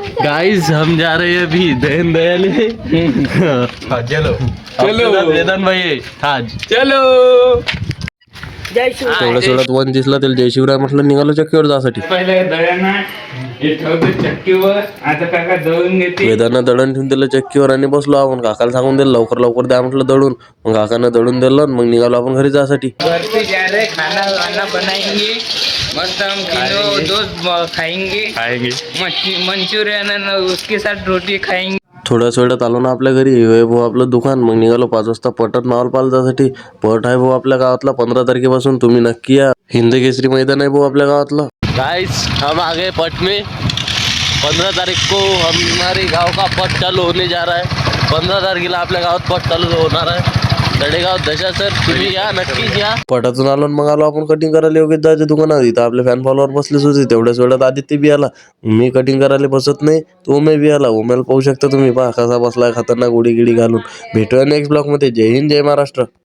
Guys हम जा रहे हैं अभी दहन दयाले. चलो चलो वेदन भाई आज चलो. तेवढ्या सोडात वन दिसला त्याला जय शिवराय म्हटलं, निघालो चक्कीवर जासाठी. पहिले दळण हे ठेवते चक्कीवर. आता काका दळून घेते. वेदांना दळण ठेवून दिलं चक्कीवर आणि बसलो आपण. काकाला सांगून दिलं लवकर लवकर द्या म्हटलं दळून. मग काकानं दळून दिलं. मग निघालो आपण घरी जासाठी. घर पे जा रहे खाना वाना बनाएंगे. मस्त हम तीनों दोस्त खाएंगे मंचूरियन उसके साथ रोटी खाएंगे. थोड्याच वेळात आलो ना आपल्या घरी. हे भाऊ आपलं दुकान. मग निघालो 5 वाजता पटात माहोल पालजासाठी. पट आहे भाऊ आपल्या गावातला 15 तारखेपासून. तुम्ही नक्की या. हिंद केसरी मैदान आहे भाऊ आपल्या गावातलं. गाइस हम आ गए पट में. 15 तारीख को हमारे गांव का पट चालू होने जा रहा है. 15 तारखेला आपल्या गावात पट चालू होणार आहे. तडेगाव दशासर. तुम्ही या नक्कीच या. पटातून आलो मग आलो आपण कटिंग करायला योग्य जायचं दुकानात. इथं आपले फॅन फॉलोअर बसलेच होते. तेवढ्याच वेळात आदित्य बी आला. मी कटिंग करायला बसत नाही, तो उमे बी आला. उमेला पाहू शकता तुम्ही. पहा कसा बसलाय खतरनाक उडी गिडी घालून. भेटूया नेक्स्ट ब्लॉग मध्ये. जय हिंद जय महाराष्ट्र.